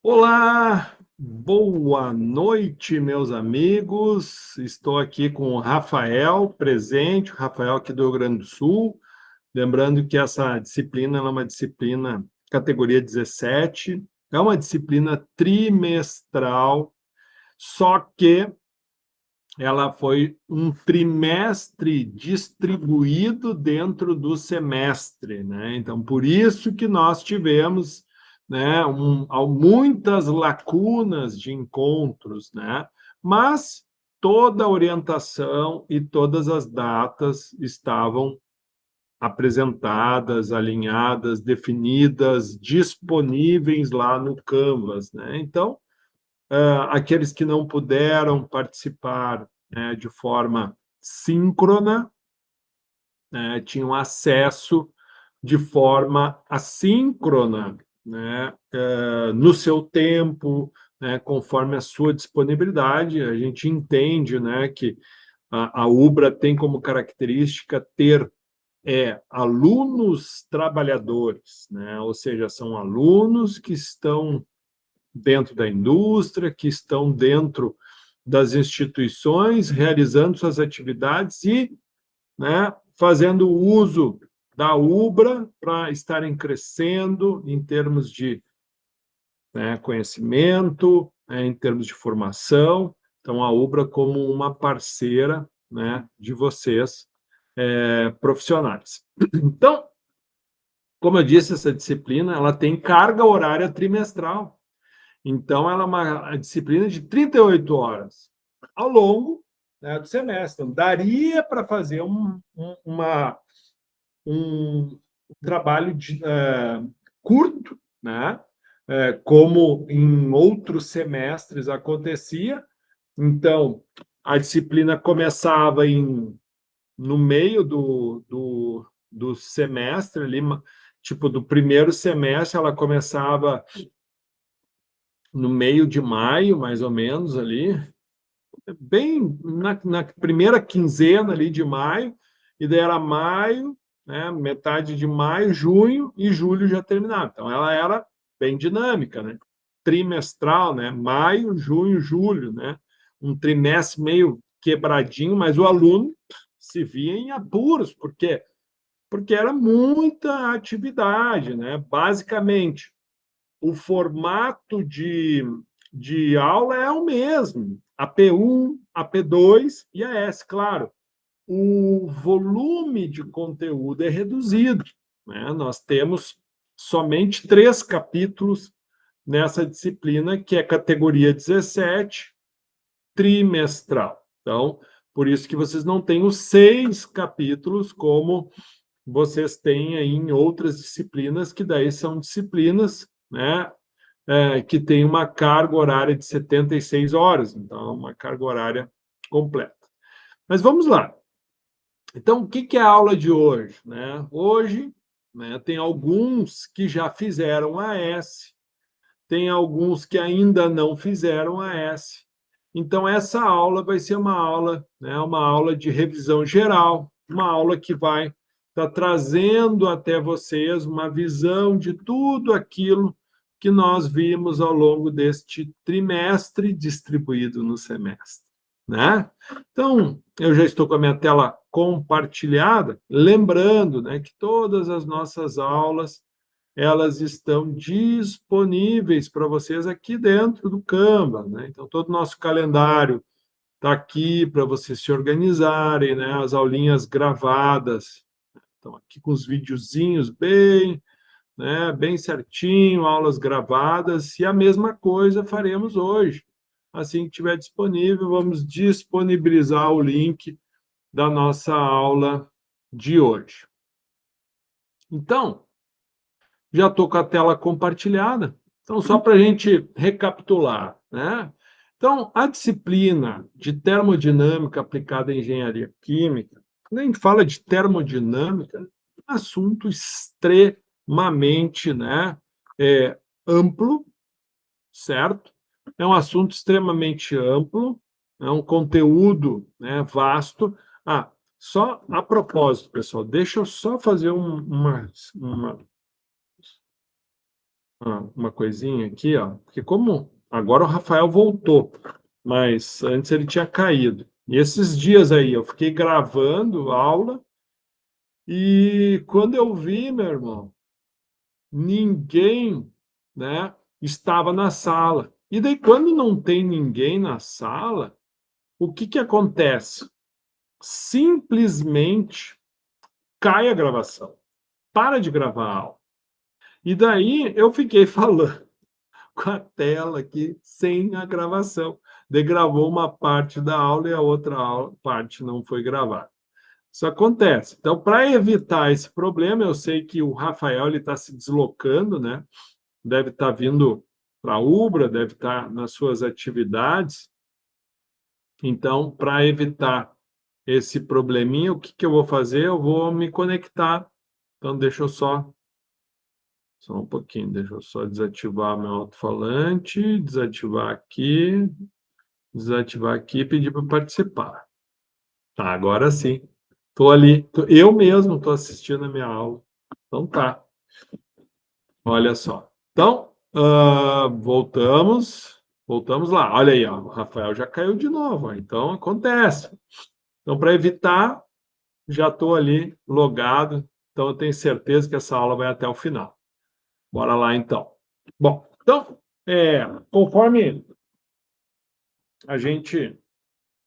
Olá, boa noite, meus amigos. Estou aqui com o Rafael presente, o Rafael aqui do Rio Grande do Sul. Lembrando que essa disciplina ela é uma disciplina categoria 17, é uma disciplina trimestral, só que ela foi um trimestre distribuído dentro do semestre, né? Então, por isso que nós tivemos, né, muitas lacunas de encontros, né? Mas toda a orientação e todas as datas estavam apresentadas, alinhadas, definidas, disponíveis lá no Canvas, né? Então, aqueles que não puderam participar, né, de forma síncrona, né, tinham acesso de forma assíncrona, né, no seu tempo, né, conforme a sua disponibilidade. A gente entende, né, que a UBRA tem como característica ter alunos trabalhadores, né? Ou seja, são alunos que estão dentro da indústria, que estão dentro das instituições, realizando suas atividades e, né, fazendo uso da UBRA para estarem crescendo em termos de, né, conhecimento, né, em termos de formação. Então, a UBRA como uma parceira, né, de vocês, profissionais. Então, como eu disse, essa disciplina ela tem carga horária trimestral. Então, ela é uma disciplina de 38 horas ao longo, né, do semestre. Então, daria para fazer um trabalho curto, né, como em outros semestres acontecia. Então, a disciplina começava no meio do semestre, ali, tipo, do primeiro semestre, ela começava no meio de maio, mais ou menos, ali, bem na primeira quinzena ali de maio, e daí era maio, né, metade de maio, junho e julho já terminava. Então, ela era bem dinâmica, né? Trimestral, né? Maio, junho, julho, né? Um trimestre meio quebradinho, mas o aluno se via em apuros, porque era muita atividade, né? Basicamente, o formato de aula é o mesmo, a P1, a P2 e a S, claro. O volume de conteúdo é reduzido, né? Nós temos somente 3 capítulos nessa disciplina, que é categoria 17, trimestral. Então, por isso que vocês não têm os 6 capítulos como vocês têm aí em outras disciplinas, que daí são disciplinas, né, que tem uma carga horária de 76 horas, então, uma carga horária completa. Mas vamos lá. Então, o que é a aula de hoje? Né? Hoje, né, tem alguns que já fizeram a S, tem alguns que ainda não fizeram a S. Então, essa aula vai ser uma aula, né, uma aula de revisão geral, uma aula que vai estar trazendo até vocês uma visão de tudo aquilo que nós vimos ao longo deste trimestre distribuído no semestre, né? Então, eu já estou com a minha tela compartilhada, lembrando, né, que todas as nossas aulas elas estão disponíveis para vocês aqui dentro do Canva, né? Então, todo o nosso calendário está aqui para vocês se organizarem, né? As aulinhas gravadas estão aqui com os videozinhos bem, né? Bem certinho, aulas gravadas, e a mesma coisa faremos hoje. Assim que estiver disponível, vamos disponibilizar o link da nossa aula de hoje. Então, já estou com a tela compartilhada. Então, só para a gente recapitular, né? Então, a disciplina de termodinâmica aplicada à engenharia química, quando a gente fala de termodinâmica, é um assunto extremamente, né, amplo, certo? É um assunto extremamente amplo, é um conteúdo, né, vasto. Ah, só a propósito, pessoal, deixa eu só fazer uma uma coisinha aqui, ó, porque como agora o Rafael voltou, mas antes ele tinha caído. E esses dias aí eu fiquei gravando aula e quando eu vi, meu irmão, ninguém, né, estava na sala. E daí quando não tem ninguém na sala, o que que acontece? Simplesmente cai a gravação. Para de gravar a aula. E daí eu fiquei falando com a tela aqui sem a gravação. Daí gravou uma parte da aula e a outra parte não foi gravada. Isso acontece. Então, para evitar esse problema, eu sei que o Rafael está se deslocando, né? Deve estar vindo para a Ubra, deve estar nas suas atividades. Então, para evitar esse probleminha, o que, que eu vou fazer? Eu vou me conectar. Então, deixa eu só um pouquinho, deixa eu só desativar meu alto-falante, desativar aqui e pedir para participar. Tá, agora sim. Estou ali, eu mesmo estou assistindo a minha aula. Então tá, olha só. Então, voltamos lá. Olha aí, ó, o Rafael já caiu de novo, ó. Então acontece. Então, para evitar, já estou ali logado, então eu tenho certeza que essa aula vai até o final. Bora lá, então. Bom, então, conforme a gente,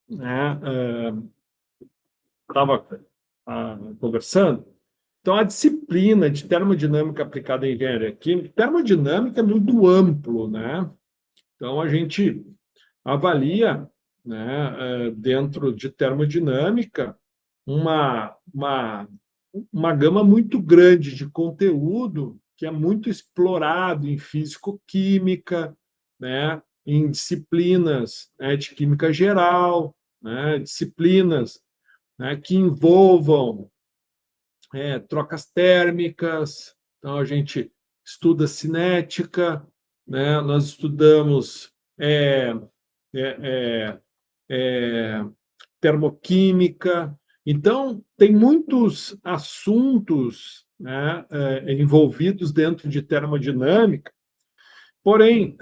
né, estava conversando, então a disciplina de termodinâmica aplicada em engenharia química, termodinâmica é muito amplo, né? Então a gente avalia, né, dentro de termodinâmica uma gama muito grande de conteúdo que é muito explorado em físico-química, né, em disciplinas, né, de química geral, né, disciplinas, né, que envolvam trocas térmicas. Então, a gente estuda cinética, né, nós estudamos é, é, termoquímica. Então, tem muitos assuntos, né, envolvidos dentro de termodinâmica, porém,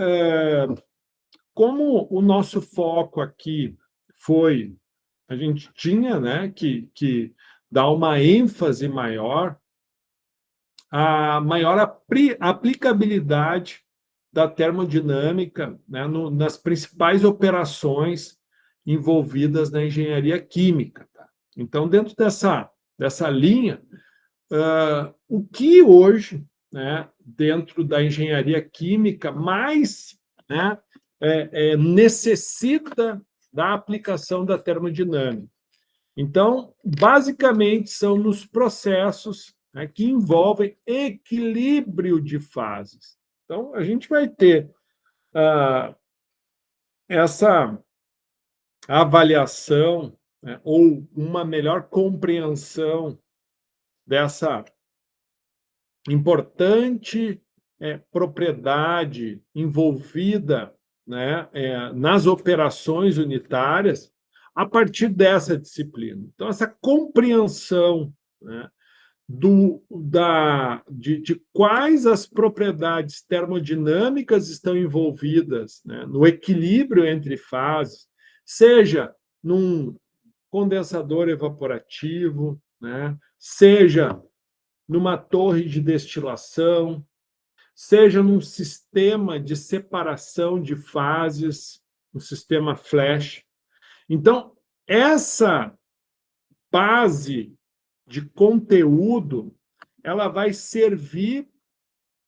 como o nosso foco aqui foi, a gente tinha, né, que dar uma ênfase maior a maior aplicabilidade da termodinâmica, né, nas principais operações envolvidas na engenharia química. Tá? Então, dentro dessa linha, o que hoje, né, dentro da engenharia química, mais, né, necessita da aplicação da termodinâmica? Então, basicamente, são nos processos, né, que envolvem equilíbrio de fases. Então, a gente vai ter essa avaliação, né, ou uma melhor compreensão dessa importante propriedade envolvida, né, nas operações unitárias a partir dessa disciplina. Então, essa compreensão, né, de quais as propriedades termodinâmicas estão envolvidas, né, no equilíbrio entre fases, seja num condensador evaporativo, né, seja numa torre de destilação, seja num sistema de separação de fases, um sistema flash. Então, essa base de conteúdo, ela vai servir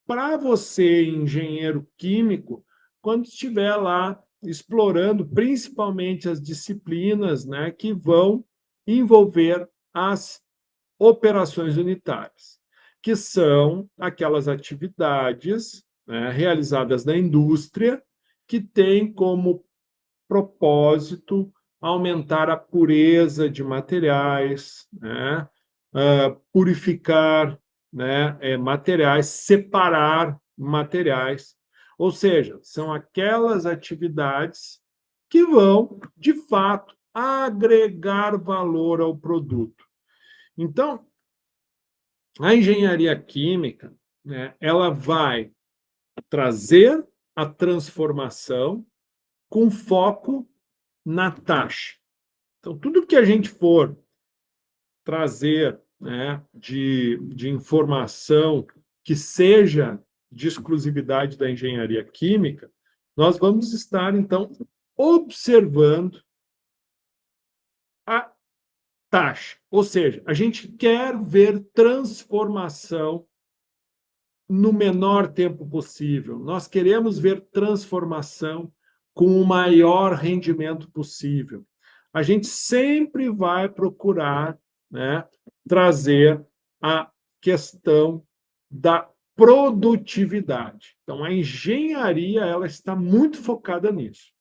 para você, engenheiro químico, quando estiver lá explorando principalmente as disciplinas, né, que vão envolver as operações unitárias, que são aquelas atividades, né, realizadas na indústria que têm como propósito aumentar a pureza de materiais, né, purificar, né, materiais, separar materiais. Ou seja, são aquelas atividades que vão, de fato, agregar valor ao produto. Então, a engenharia química, né, ela vai trazer a transformação com foco na taxa. Então, tudo que a gente for trazer, né, de informação que seja de exclusividade da engenharia química, nós vamos estar, então, observando a taxa. Ou seja, a gente quer ver transformação no menor tempo possível. Nós queremos ver transformação com o maior rendimento possível. A gente sempre vai procurar, né, trazer a questão da produtividade. Então, a engenharia ela está muito focada nisso.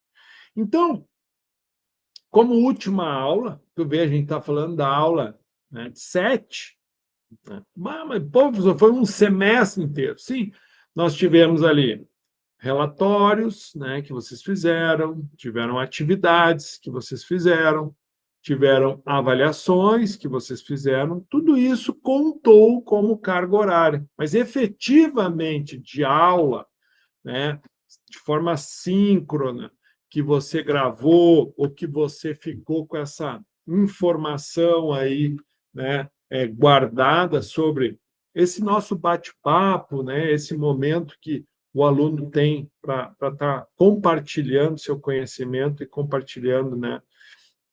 Então, como última aula, tu vê, a gente está falando da aula, né, 7, né? Mas, pô, foi um semestre inteiro. Sim, nós tivemos ali relatórios, né, que vocês fizeram, tiveram atividades que vocês fizeram, tiveram avaliações que vocês fizeram, tudo isso contou como carga horária, mas efetivamente de aula, né, de forma síncrona, que você gravou ou que você ficou com essa informação aí, né, guardada sobre esse nosso bate-papo, né, esse momento que o aluno tem para estar compartilhando seu conhecimento e compartilhando, né,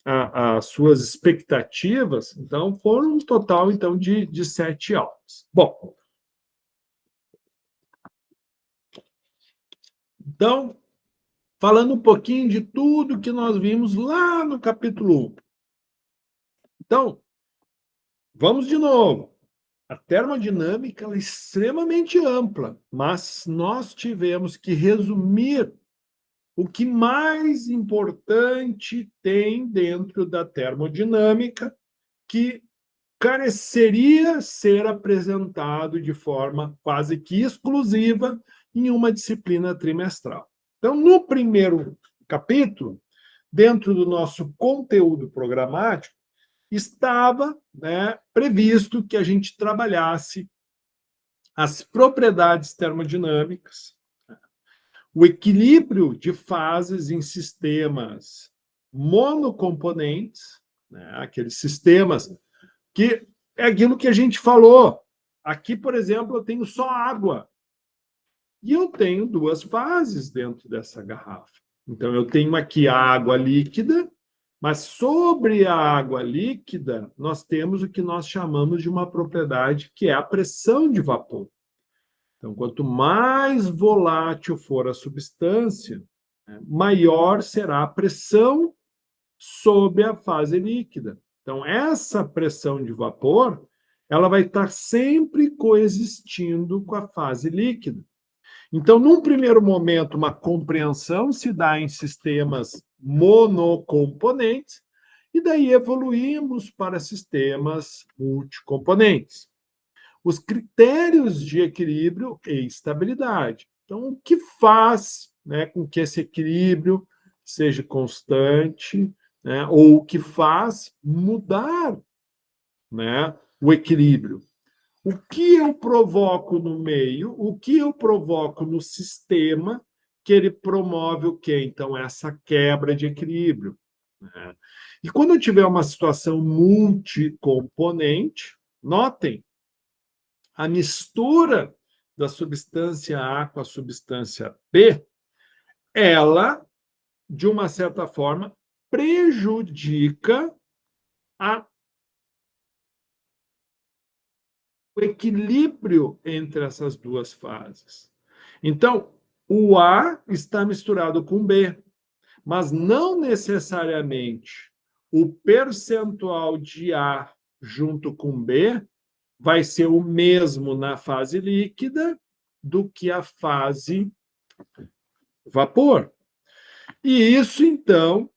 as suas expectativas. Então, foram um total então de 7 aulas. Bom, então, falando um pouquinho de tudo que nós vimos lá no capítulo 1. Então, vamos de novo. A termodinâmica é extremamente ampla, mas nós tivemos que resumir o que mais importante tem dentro da termodinâmica que careceria ser apresentado de forma quase que exclusiva em uma disciplina trimestral. Então, no primeiro capítulo, dentro do nosso conteúdo programático, estava, né, previsto que a gente trabalhasse as propriedades termodinâmicas, o equilíbrio de fases em sistemas monocomponentes, né, aqueles sistemas que é aquilo que a gente falou. Aqui, por exemplo, eu tenho só água. E eu tenho duas fases dentro dessa garrafa. Então, eu tenho aqui a água líquida, mas sobre a água líquida, nós temos o que nós chamamos de uma propriedade, que é a pressão de vapor. Então, quanto mais volátil for a substância, né, maior será a pressão sob a fase líquida. Então, essa pressão de vapor, ela vai estar sempre coexistindo com a fase líquida. Então, num primeiro momento, uma compreensão se dá em sistemas monocomponentes, e daí evoluímos para sistemas multicomponentes. Os critérios de equilíbrio e estabilidade. Então, o que faz, né, com que esse equilíbrio seja constante, né, ou o que faz mudar, né, o equilíbrio? O que eu provoco no meio, o que eu provoco no sistema, que ele promove o quê? Então, essa quebra de equilíbrio, né? E quando eu tiver uma situação multicomponente, notem, a mistura da substância A com a substância B, ela, de uma certa forma, prejudica o equilíbrio entre essas duas fases. Então, o A está misturado com B, mas não necessariamente o percentual de A junto com B vai ser o mesmo na fase líquida do que a fase vapor. E isso, então,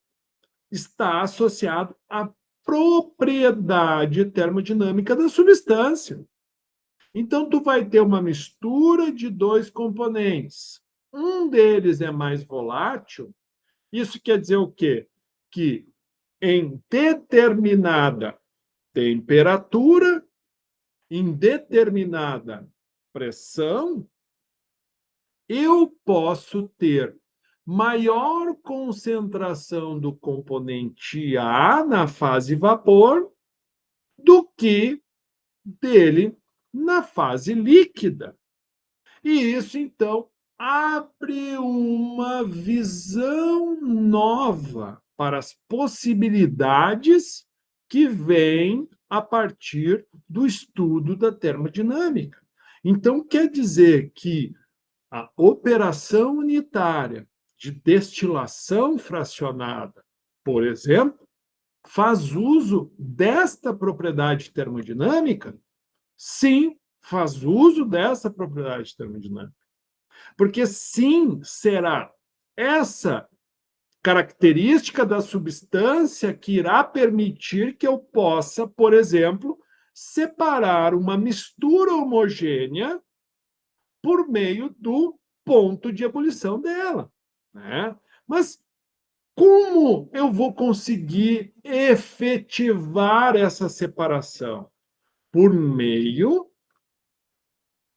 está associado à propriedade termodinâmica da substância. Então, tu vai ter uma mistura de dois componentes. Um deles é mais volátil. Isso quer dizer o quê? Que em determinada temperatura, em determinada pressão, eu posso ter maior concentração do componente A na fase vapor do que dele na fase líquida. E isso, então, abre uma visão nova para as possibilidades que vêm a partir do estudo da termodinâmica. Então, quer dizer que a operação unitária de destilação fracionada, por exemplo, faz uso desta propriedade termodinâmica? Sim, faz uso dessa propriedade termodinâmica. Porque sim, será essa característica da substância que irá permitir que eu possa, por exemplo, separar uma mistura homogênea por meio do ponto de ebulição dela, né? Mas como eu vou conseguir efetivar essa separação? Por meio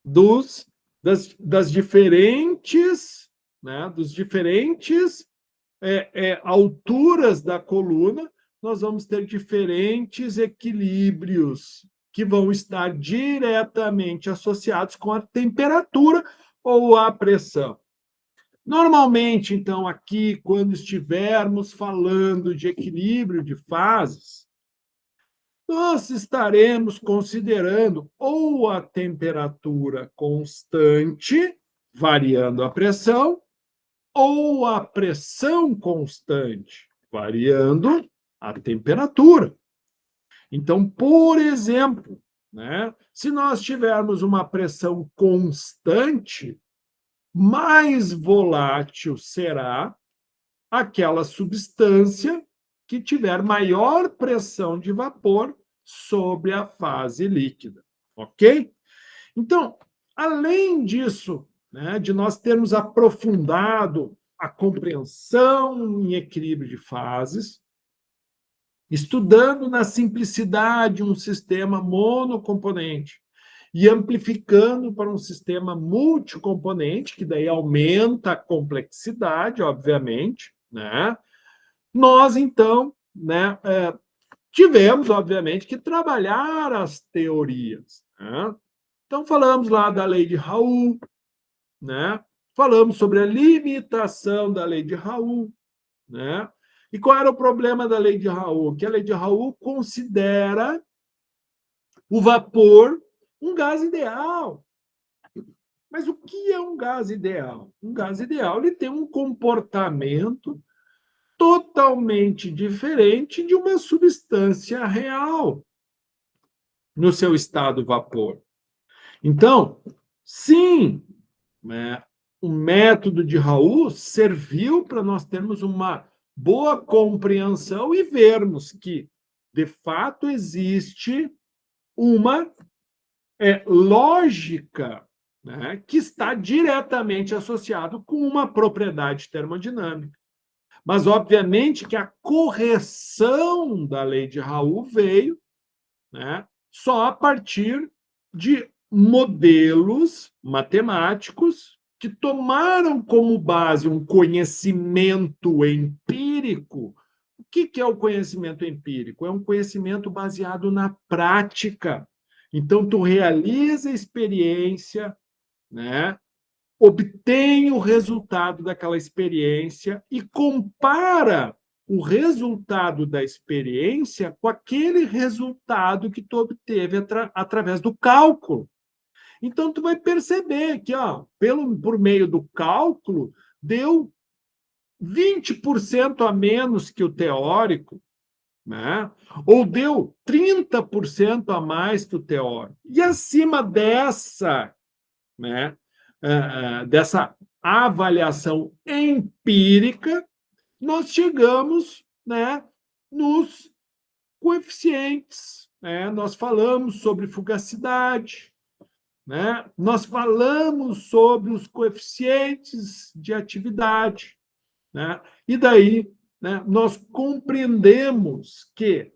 das diferentes, né, dos diferentes alturas da coluna, nós vamos ter diferentes equilíbrios que vão estar diretamente associados com a temperatura ou a pressão. Normalmente, então, aqui, quando estivermos falando de equilíbrio de fases, nós estaremos considerando ou a temperatura constante, variando a pressão, ou a pressão constante, variando a temperatura. Então, por exemplo, né, se nós tivermos uma pressão constante, mais volátil será aquela substância que tiver maior pressão de vapor sobre a fase líquida, ok? Então, além disso, né, de nós termos aprofundado a compreensão em equilíbrio de fases, estudando na simplicidade um sistema monocomponente e amplificando para um sistema multicomponente, que daí aumenta a complexidade, obviamente, né? Nós, então, né, tivemos, obviamente, que trabalhar as teorias. Né? Então, falamos lá da lei de Raoult, né? Falamos sobre a limitação da lei de Raoult. Né? E qual era o problema da lei de Raoult? Que a lei de Raoult considera o vapor um gás ideal. Mas o que é um gás ideal? Um gás ideal ele tem um comportamento totalmente diferente de uma substância real no seu estado vapor. Então, sim, né, o método de Raoult serviu para nós termos uma boa compreensão e vermos que, de fato, existe uma lógica, né, que está diretamente associado com uma propriedade termodinâmica. Mas, obviamente, que a correção da lei de Raoult veio, né, só a partir de modelos matemáticos que tomaram como base um conhecimento empírico. O que é o conhecimento empírico? É um conhecimento baseado na prática. Então, tu realiza a experiência, né? Obtém o resultado daquela experiência e compara o resultado da experiência com aquele resultado que tu obteve através do cálculo. Então, tu vai perceber que, ó, por meio do cálculo, deu 20% a menos que o teórico, né? Ou deu 30% a mais que o teórico. E acima dessa, né, dessa avaliação empírica, nós chegamos, né, nos coeficientes. Né? Nós falamos sobre fugacidade, né? Nós falamos sobre os coeficientes de atividade. Né? E daí, né, nós compreendemos que,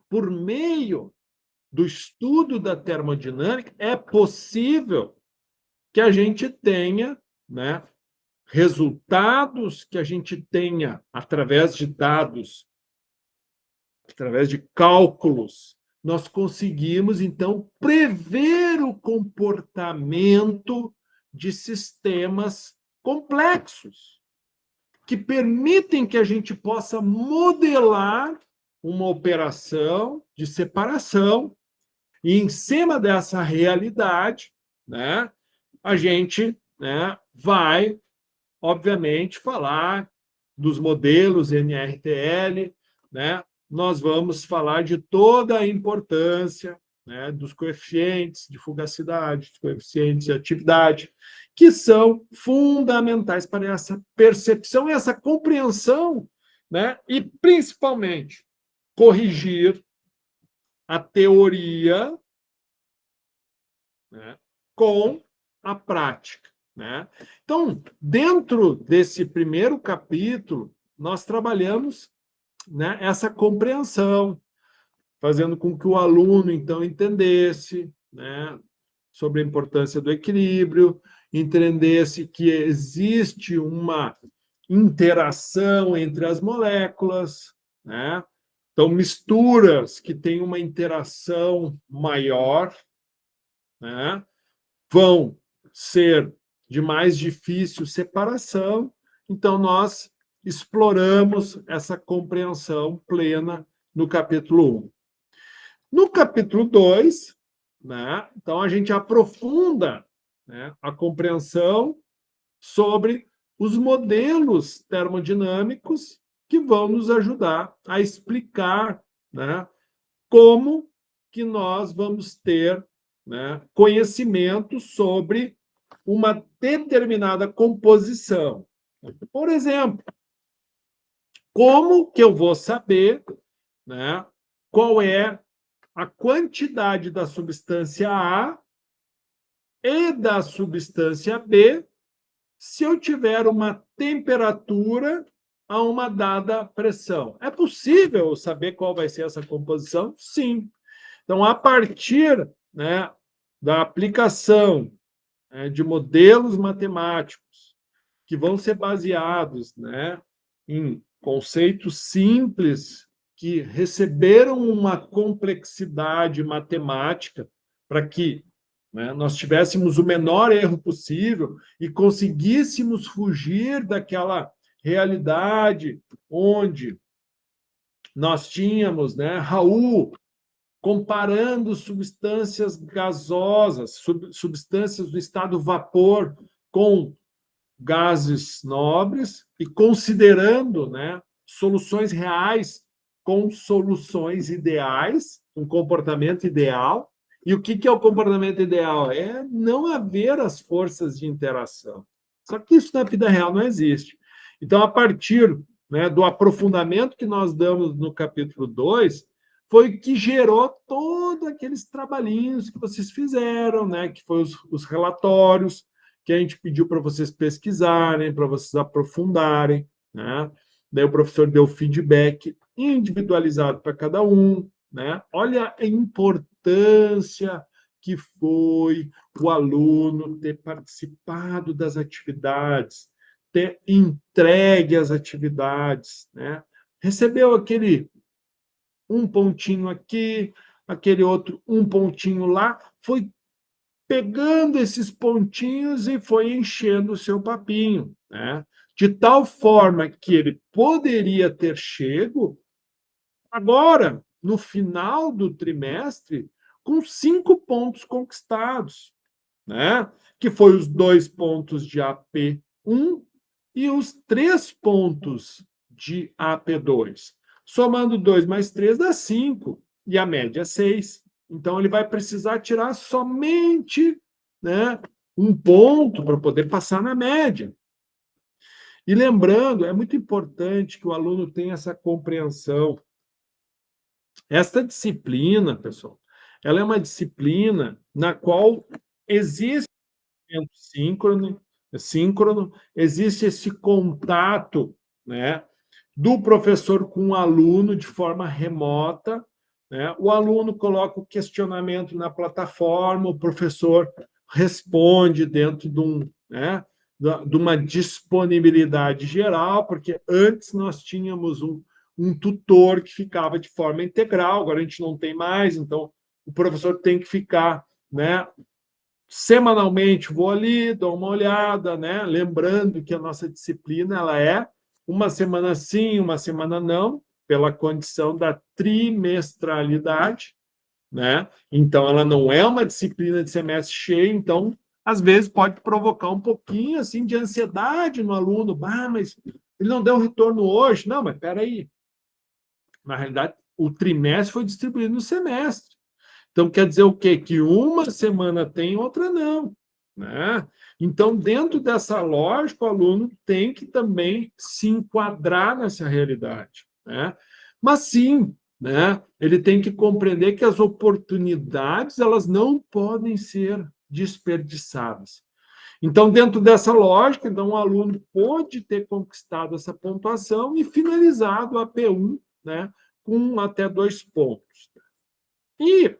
por meio do estudo da termodinâmica, é possível que a gente tenha, né, resultados, que a gente tenha, através de dados, através de cálculos, nós conseguimos, então, prever o comportamento de sistemas complexos, que permitem que a gente possa modelar uma operação de separação, e em cima dessa realidade, né, a gente, né, vai, obviamente, falar dos modelos NRTL, né? Nós vamos falar de toda a importância, né, dos coeficientes de fugacidade, dos coeficientes de atividade, que são fundamentais para essa percepção e essa compreensão, né, e principalmente corrigir a teoria, né, com a prática, né? Então, dentro desse primeiro capítulo, nós trabalhamos, né, essa compreensão, fazendo com que o aluno, então, entendesse, né, sobre a importância do equilíbrio, entendesse que existe uma interação entre as moléculas, né? Então, misturas que têm uma interação maior, né, vão ser de mais difícil separação, então nós exploramos essa compreensão plena no capítulo 1. No capítulo 2, né, então a gente aprofunda, né, a compreensão sobre os modelos termodinâmicos que vão nos ajudar a explicar, né, como que nós vamos ter, né, conhecimento sobre uma determinada composição. Por exemplo, como que eu vou saber, né, qual é a quantidade da substância A e da substância B se eu tiver uma temperatura a uma dada pressão? É possível saber qual vai ser essa composição? Sim. Então, a partir, né, da aplicação, né, de modelos matemáticos que vão ser baseados, né, em conceitos simples que receberam uma complexidade matemática para que, né, nós tivéssemos o menor erro possível e conseguíssemos fugir daquela realidade onde nós tínhamos, né, Raul comparando substâncias gasosas, substâncias do estado vapor com gases nobres e considerando, né, soluções reais com soluções ideais, um comportamento ideal. E o que é o comportamento ideal? É não haver as forças de interação. Só que isso na vida real não existe. Então, a partir, né, do aprofundamento que nós damos no capítulo 2, foi que gerou todos aqueles trabalhinhos que vocês fizeram, né, que foram os relatórios, que a gente pediu para vocês pesquisarem, para vocês aprofundarem, né? Daí o professor deu feedback individualizado para cada um, né? Olha a importância que foi o aluno ter participado das atividades, ter entregue as atividades, né? Recebeu aquele um pontinho aqui, aquele outro um pontinho lá, foi pegando esses pontinhos e foi enchendo o seu papinho, né? De tal forma que ele poderia ter chego agora, no final do trimestre, com 5 pontos conquistados, né? Que foi os 2 pontos de AP1 e os 3 pontos de AP2. Somando 2 mais 3 dá 5, e a média é 6. Então, ele vai precisar tirar somente, né, um ponto para poder passar na média. E lembrando, é muito importante que o aluno tenha essa compreensão. Esta disciplina, pessoal, ela é uma disciplina na qual existe síncrono, existe esse contato, né, do professor com o aluno de forma remota, né? O aluno coloca o questionamento na plataforma, o professor responde dentro de né, de uma disponibilidade geral, porque antes nós tínhamos um tutor que ficava de forma integral, agora a gente não tem mais, então o professor tem que ficar, né, semanalmente, vou ali, dou uma olhada, né, lembrando que a nossa disciplina ela é uma semana sim, uma semana não, pela condição da trimestralidade, né? Então, ela não é uma disciplina de semestre cheio, então, às vezes, pode provocar um pouquinho assim de ansiedade no aluno. Ah, mas ele não deu retorno hoje. Não, mas espera aí. Na realidade, o trimestre foi distribuído no semestre. Então, quer dizer o quê? Que uma semana tem, outra não. Né? Então, dentro dessa lógica, o aluno tem que também se enquadrar nessa realidade. Né? Mas sim, né? Ele tem que compreender que as oportunidades elas não podem ser desperdiçadas. Então, dentro dessa lógica, então, o aluno pode ter conquistado essa pontuação e finalizado a P1, né, com até 2 pontos. E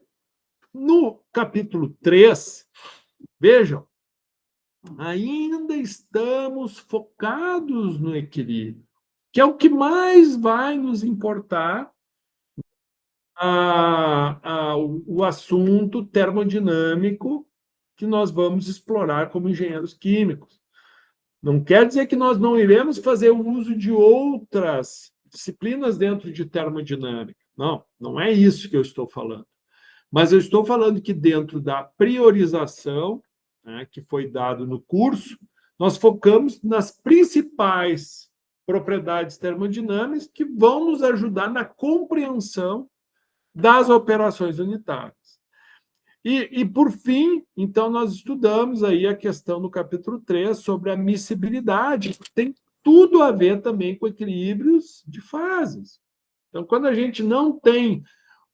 no capítulo 3, vejam, ainda estamos focados no equilíbrio, que é o que mais vai nos importar o assunto termodinâmico que nós vamos explorar como engenheiros químicos. Não quer dizer que nós não iremos fazer o uso de outras disciplinas dentro de termodinâmica. Não, não é isso que eu estou falando. Mas eu estou falando que dentro da priorização, né, que foi dado no curso, nós focamos nas principais propriedades termodinâmicas que vão nos ajudar na compreensão das operações unitárias. E, por fim, então, nós estudamos aí a questão no capítulo 3 sobre a miscibilidade, que tem tudo a ver também com equilíbrios de fases. Então, quando a gente não tem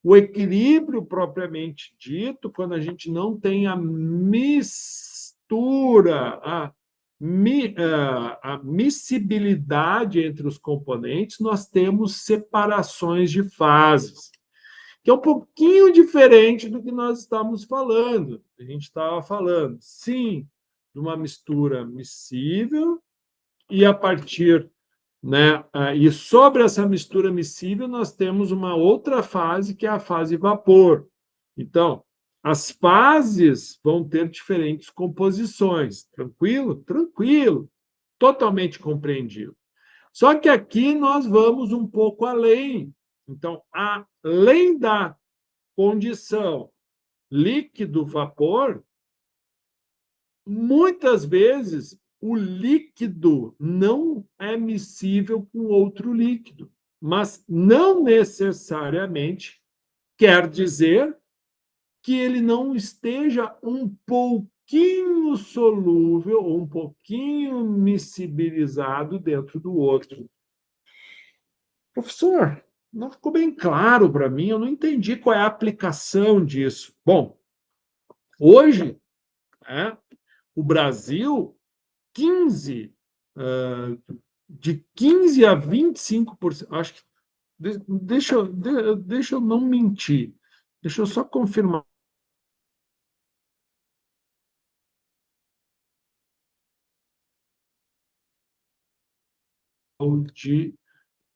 o equilíbrio propriamente dito, quando a gente não tem a mistura, a miscibilidade entre os componentes, nós temos separações de fases, que é um pouquinho diferente do que nós estamos falando. A gente estava falando, sim, de uma mistura miscível, e a partir, né, e sobre essa mistura miscível, nós temos uma outra fase, que é a fase vapor. Então, as fases vão ter diferentes composições. Tranquilo? Tranquilo. Totalmente compreendido. Só que aqui nós vamos um pouco além. Então, além da condição líquido-vapor, muitas vezes o líquido não é miscível com outro líquido, mas não necessariamente quer dizer que ele não esteja um pouquinho solúvel ou um pouquinho miscibilizado dentro do outro. Professor, não ficou bem claro para mim, eu não entendi qual é a aplicação disso. Bom, hoje, né, o Brasil, 15, de 15 a 25%, acho que, deixa eu não mentir, deixa eu só confirmar. De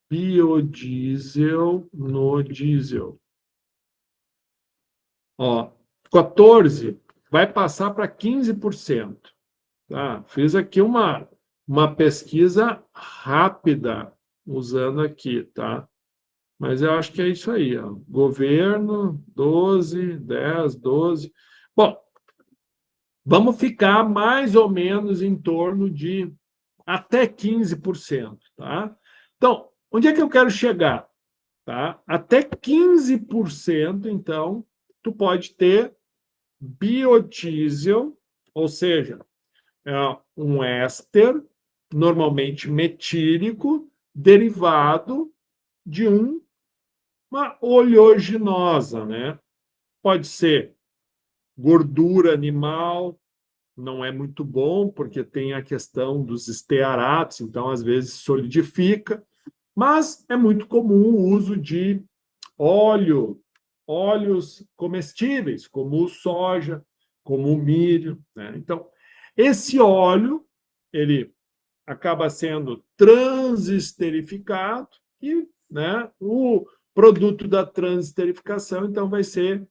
biodiesel no diesel. Ó, 14 vai passar para 15%. Tá? Fiz aqui uma pesquisa rápida usando aqui, tá? Mas eu acho que é isso aí, ó. Governo, 12, 10, 12. Bom, vamos ficar mais ou menos em torno de até 15%, tá? Então, onde é que eu quero chegar? Tá? Até 15%, então, tu pode ter biodiesel, ou seja, é um éster, normalmente metílico, derivado de uma oleaginosa, né? Pode ser gordura animal, não é muito bom, porque tem a questão dos estearatos, então às vezes solidifica, mas é muito comum o uso de óleos comestíveis, como o soja. como o milho, né? Então, esse óleo, ele acaba sendo transesterificado e, né, o produto da transesterificação, então, vai ser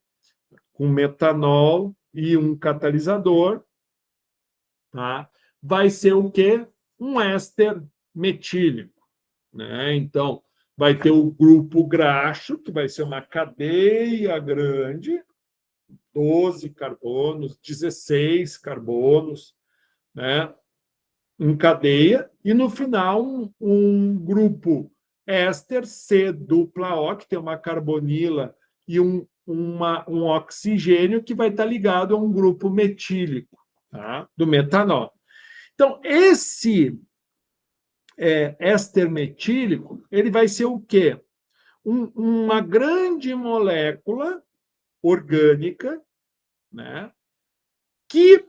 com metanol e um catalisador, tá? Vai ser o quê? Um éster metílico, né? Então, vai ter o grupo graxo, que vai ser uma cadeia grande, 12 carbonos, 16 carbonos, né? Em cadeia, e no final um grupo éster C dupla O, que tem uma carbonila e um oxigênio que vai estar ligado a um grupo metílico, tá? Do metanol. Então, esse éster metílico, ele vai ser o quê? Uma grande molécula orgânica, né, que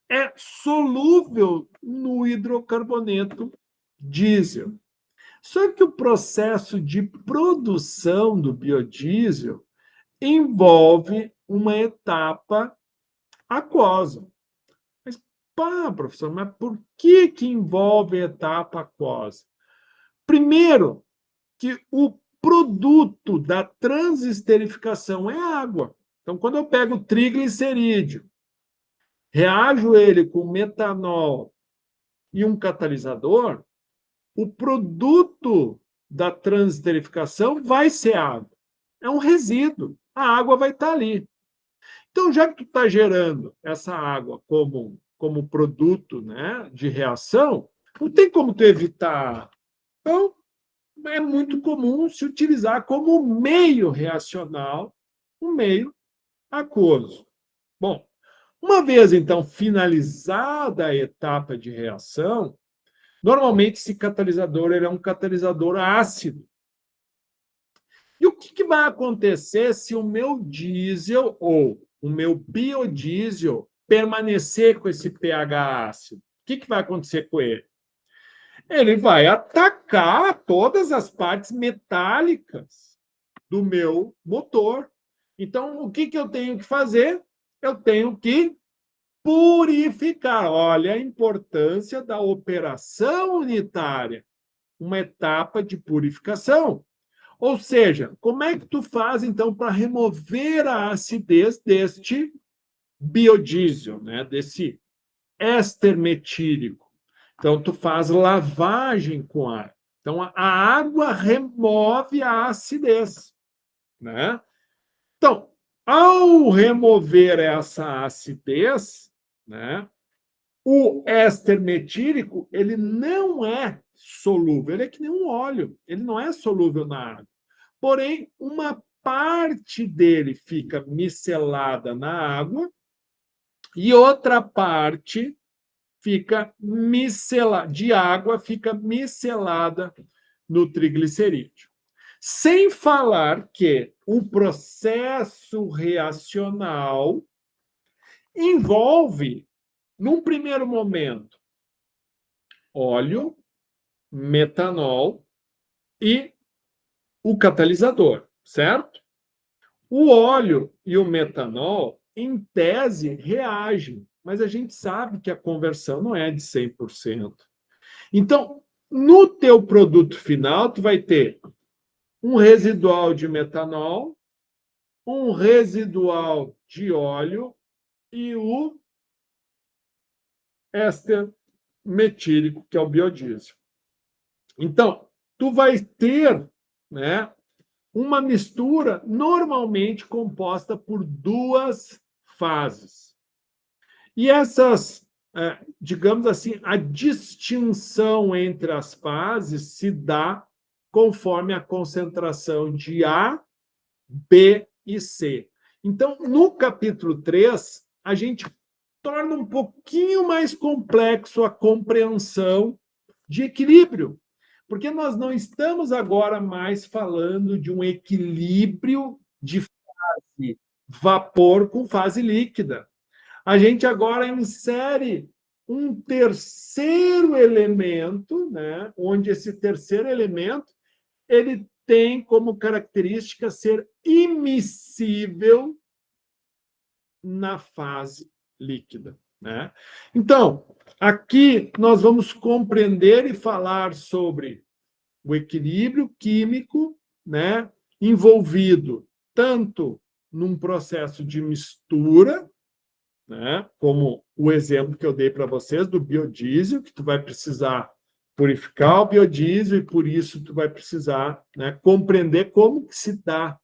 é solúvel no hidrocarboneto diesel. Só que o processo de produção do biodiesel envolve uma etapa aquosa. Mas, pá, professor, mas por que envolve a etapa aquosa? Primeiro, que o produto da transesterificação é água. Então, quando eu pego o triglicerídeo, reajo ele com metanol e um catalisador, o produto da transesterificação vai ser água. É um resíduo. A água vai estar ali. Então, já que tu está gerando essa água como produto, né, de reação, não tem como tu evitar. Então, é muito comum se utilizar como meio reacional, um meio aquoso. Bom, uma vez, então, finalizada a etapa de reação, normalmente esse catalisador ele é um catalisador ácido. E o que vai acontecer se o meu diesel ou o meu biodiesel permanecer com esse pH ácido? O que vai acontecer com ele? Ele vai atacar todas as partes metálicas do meu motor. Então, o que eu tenho que fazer? Eu tenho que purificar. Olha a importância da operação unitária, uma etapa de purificação. Ou seja, como é que tu faz, então, para remover a acidez deste biodiesel, né? Desse éster metílico? Então, tu faz lavagem com ar. Então, a água remove a acidez, né? Então, ao remover essa acidez, né, o éster metílico, ele não é solúvel, ele é que nem um óleo, ele não é solúvel na água. Porém, uma parte dele fica micelada na água e outra parte fica micelada, de água fica micelada no triglicerídeo. Sem falar que o processo reacional envolve, num primeiro momento, óleo, metanol e o catalisador, certo? O óleo e o metanol, em tese, reagem, mas a gente sabe que a conversão não é de 100%. Então, no teu produto final, tu vai ter um residual de metanol, um residual de óleo e o éster metílico, que é o biodiesel. Então, tu vai ter, né, uma mistura normalmente composta por duas fases. E essas, digamos assim, a distinção entre as fases se dá conforme a concentração de A, B e C. Então, no capítulo 3, a gente torna um pouquinho mais complexo a compreensão de equilíbrio, porque nós não estamos agora mais falando de um equilíbrio de fase vapor com fase líquida. A gente agora insere um terceiro elemento, né, onde esse terceiro elemento ele tem como característica ser immiscível na fase líquida, né? Então, aqui nós vamos compreender e falar sobre o equilíbrio químico, né, envolvido tanto num processo de mistura, né, como o exemplo que eu dei para vocês do biodiesel, que tu vai precisar purificar o biodiesel e por isso tu vai precisar, né, compreender como que se dá,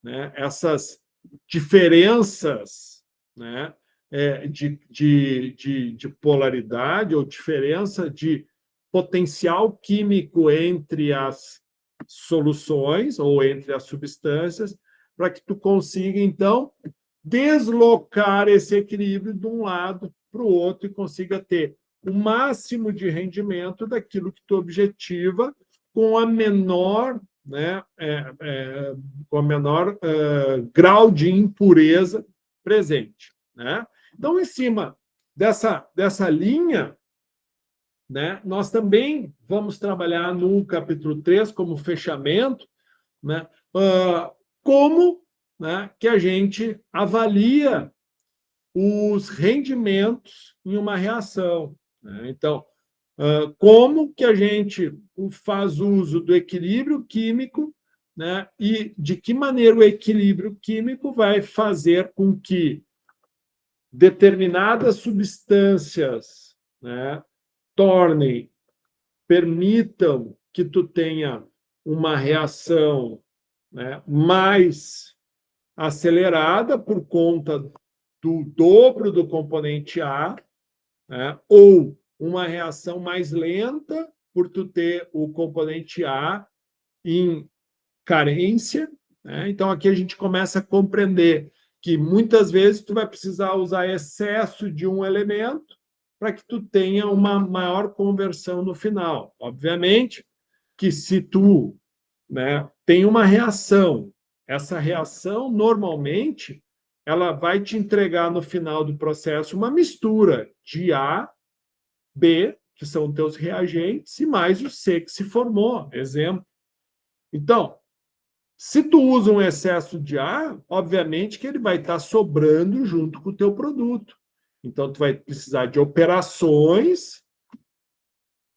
né, essas diferenças, né, de polaridade ou diferença de potencial químico entre as soluções ou entre as substâncias, para que tu consiga, então, deslocar esse equilíbrio de um lado para o outro e consiga ter o máximo de rendimento daquilo que tu objetiva com a menor, né, com a menor grau de impureza presente, né? Então, em cima dessa linha, né, nós também vamos trabalhar no capítulo 3 como fechamento, né, como, né, que a gente avalia os rendimentos em uma reação, né? Então, como que a gente faz uso do equilíbrio químico, né? E de que maneira o equilíbrio químico vai fazer com que determinadas substâncias, né, permitam que tu tenha uma reação, né, mais acelerada por conta do dobro do componente A, né, ou uma reação mais lenta por tu ter o componente A em carência, né? Então aqui a gente começa a compreender que muitas vezes tu vai precisar usar excesso de um elemento para que tu tenha uma maior conversão no final. Obviamente que se tu, né, tem uma reação, essa reação normalmente ela vai te entregar no final do processo uma mistura de A, B, que são teus reagentes, e mais o C que se formou, exemplo. Então, se tu usa um excesso de A, obviamente que ele vai estar sobrando junto com o teu produto. Então, tu vai precisar de operações,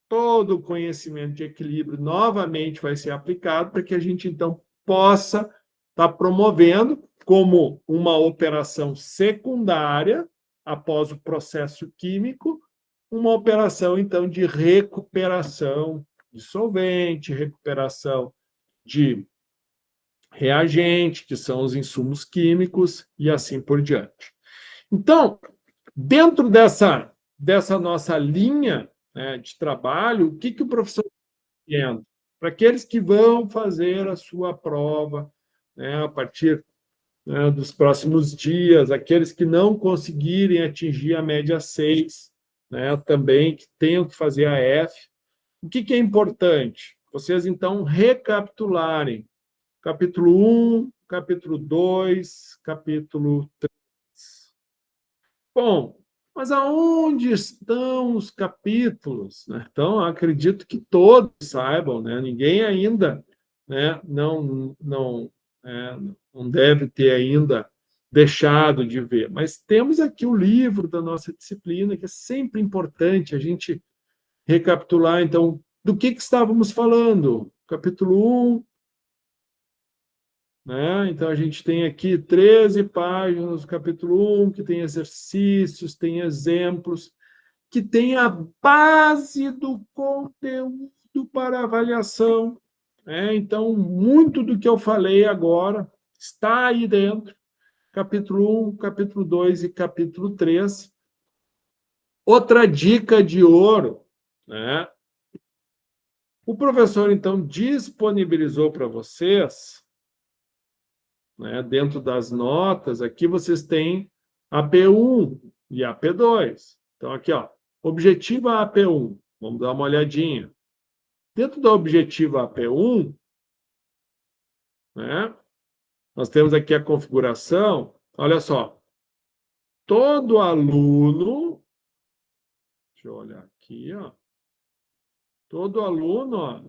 todo o conhecimento de equilíbrio novamente vai ser aplicado para que a gente, então, possa estar promovendo como uma operação secundária, após o processo químico, uma operação, então, de recuperação de solvente, recuperação de reagente, que são os insumos químicos, e assim por diante. Então, dentro dessa nossa linha, né, de trabalho, o que, que o professor entra? Para aqueles que vão fazer a sua prova, né, a partir, né, dos próximos dias, aqueles que não conseguirem atingir a média 6, né, também que tenham que fazer a F, o que, que é importante? Vocês, então, recapitularem capítulo 1, capítulo 2, capítulo 3. Bom, mas aonde estão os capítulos, né? Então, acredito que todos saibam, né? Ninguém ainda, né, não deve ter ainda deixado de ver. Mas temos aqui o livro da nossa disciplina, que é sempre importante a gente recapitular, então, do que estávamos falando. Capítulo 1, né? Então, a gente tem aqui 13 páginas do capítulo 1, que tem exercícios, tem exemplos, que tem a base do conteúdo para avaliação, né? Então, muito do que eu falei agora está aí dentro, capítulo 1, capítulo 2 e capítulo 3. Outra dica de ouro, né? O professor, então, disponibilizou para vocês, né, dentro das notas, aqui vocês têm AP1 e AP2. Então, aqui, ó, objetiva AP1. Vamos dar uma olhadinha. Dentro da objetiva AP1, né, nós temos aqui a configuração. Olha só. Todo aluno, deixa eu olhar aqui, ó. Todo aluno, ó,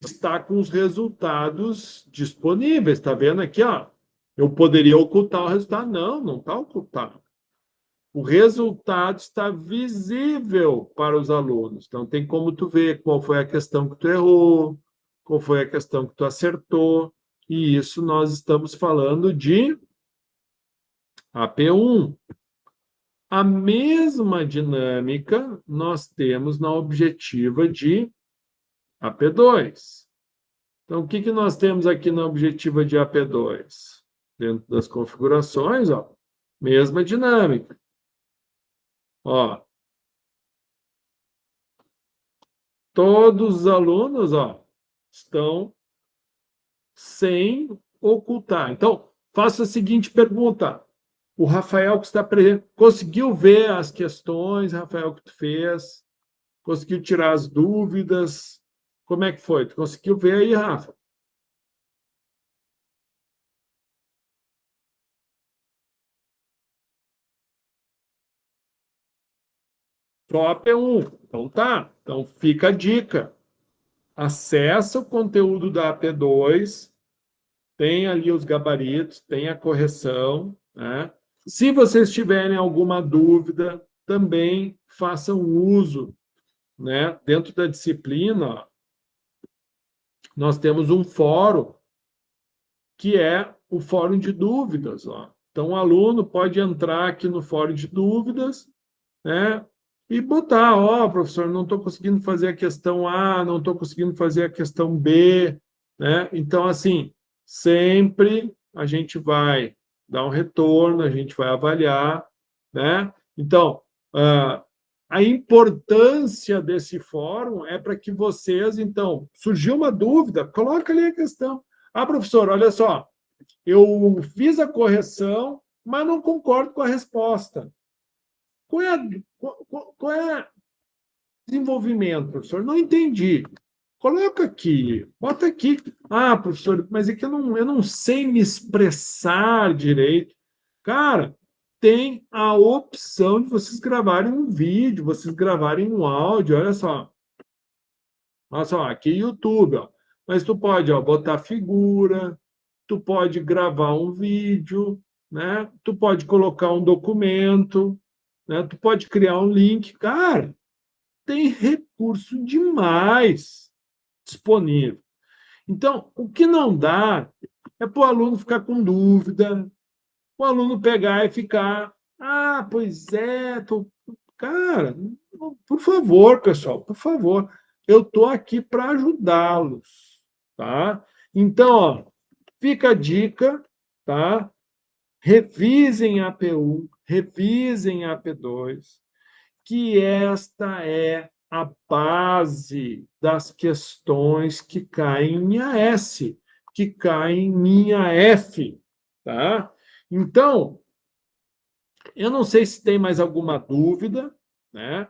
está com os resultados disponíveis. Está vendo aqui, ó? Eu poderia ocultar o resultado. Não, não está ocultado. O resultado está visível para os alunos. Então, tem como tu ver qual foi a questão que tu errou, qual foi a questão que tu acertou. E isso nós estamos falando de AP1. A mesma dinâmica nós temos na objetiva de AP2. Então, o que que nós temos aqui na objetiva de AP2? Dentro das configurações, ó, mesma dinâmica. Ó, todos os alunos, ó, estão sem ocultar. Então, faça a seguinte pergunta. O Rafael que está presente, conseguiu ver as questões, Rafael, que tu fez? Conseguiu tirar as dúvidas? Como é que foi? Tu conseguiu ver aí, Rafa? Só AP1. Então tá. Então fica a dica. Acessa o conteúdo da AP2, tem ali os gabaritos, tem a correção, né? Se vocês tiverem alguma dúvida, também façam uso, né? Dentro da disciplina, ó, nós temos um fórum que é o fórum de dúvidas, ó. Então o aluno pode entrar aqui no fórum de dúvidas, né? E botar, ó, professor, não estou conseguindo fazer a questão A, não estou conseguindo fazer a questão B, né? Então, assim, sempre a gente vai dar um retorno, a gente vai avaliar, né? Então, a importância desse fórum é para que vocês, então, surgiu uma dúvida, coloca ali a questão. Ah, professor, olha só, eu fiz a correção, mas não concordo com a resposta. Qual é o desenvolvimento, professor? Não entendi. Coloca aqui, bota aqui. Ah, professor, mas é que eu não sei me expressar direito. Cara, tem a opção de vocês gravarem um vídeo, vocês gravarem um áudio. Olha só, aqui YouTube, ó. Mas tu pode, ó, botar figura, tu pode gravar um vídeo, né? Tu pode colocar um documento, né? Tu pode criar um link. Cara, tem recurso demais disponível. Então, o que não dá é para o aluno ficar com dúvida, o aluno pegar e ficar, ah, pois é, tô... cara, por favor, pessoal, por favor, eu estou aqui para ajudá-los, tá? Então, ó, fica a dica, tá? Revisem a AP1, revisem a AP2, que esta é a base das questões que caem em minha S, que caem em minha F, tá? Então, eu não sei se tem mais alguma dúvida, né?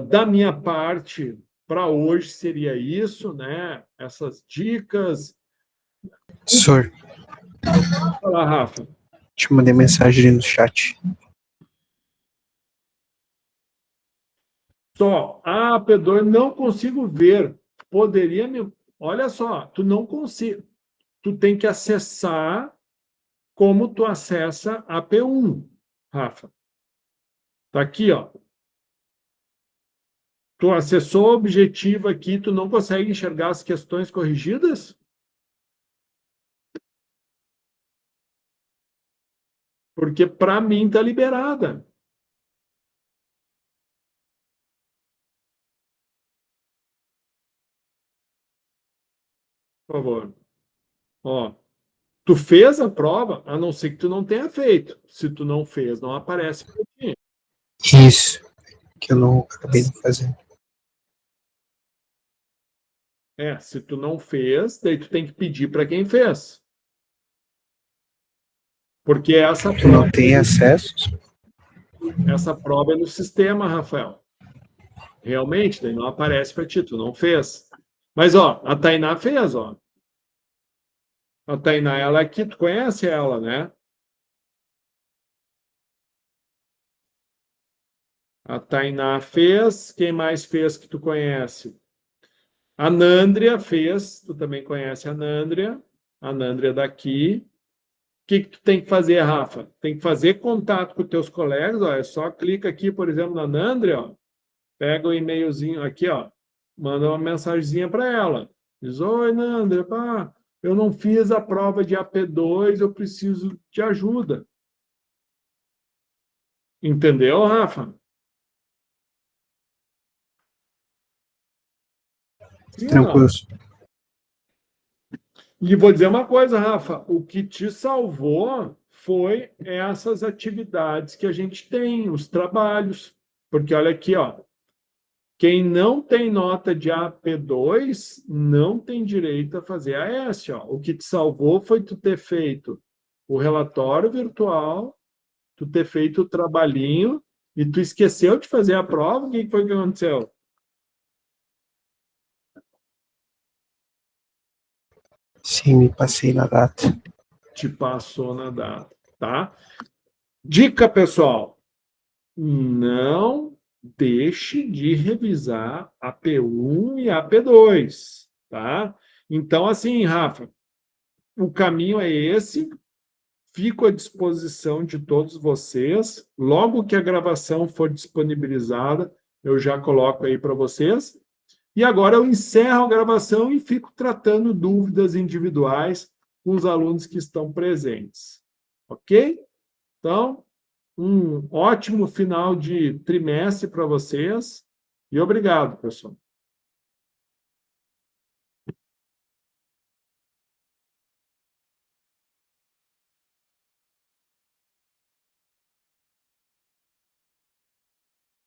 Da minha parte, para hoje seria isso, né? Essas dicas. Professor, Fala, Rafa. te mandei mensagem no chat. Só, P2 não consigo ver. Poderia me. Olha só, tu não consigo. Tu tem que acessar como tu acessa a P1, Rafa. Tá aqui, ó. Tu acessou o objetivo aqui, tu não consegue enxergar as questões corrigidas? Porque para mim tá liberada. Por favor. Ó, tu fez a prova, a não ser que tu não tenha feito. Se tu não fez, não aparece para ti. Isso, que eu não acabei de fazer. Se tu não fez, daí tu tem que pedir para quem fez. Porque Tu não tem acesso? essa prova é no sistema, Rafael. Realmente, daí não aparece para ti, tu não fez. Mas, ó, a Tainá fez, ó. A Tainá, ela aqui, tu conhece ela, né? A Tainá fez, quem mais fez que tu conhece? A Nândria fez, tu também conhece a Nândria daqui. O que tu tem que fazer, Rafa? Tem que fazer contato com os teus colegas, ó, é só clica aqui, por exemplo, na Nândria, ó, pega o e-mailzinho aqui, ó, manda uma mensagenzinha para ela. Diz, oi, Nândria, pá, eu não fiz a prova de AP2, eu preciso de ajuda. Entendeu, Rafa? Sim ou não? Tranquilo. E vou dizer uma coisa, Rafa, o que te salvou foi essas atividades que a gente tem, os trabalhos. Porque olha aqui, ó, quem não tem nota de AP2 não tem direito a fazer AS, ó. O que te salvou foi tu ter feito o relatório virtual, tu ter feito o trabalhinho e tu esqueceu de fazer a prova. O que foi que aconteceu? Sim, me passei na data. Te passou na data, tá? Dica, pessoal, não deixe de revisar a P1 e a P2, tá? Então, assim, Rafa, o caminho é esse. Fico à disposição de todos vocês. Logo que a gravação for disponibilizada, eu já coloco aí para vocês. E agora eu encerro a gravação e fico tratando dúvidas individuais com os alunos que estão presentes. Ok? Então, um ótimo final de trimestre para vocês e obrigado, pessoal.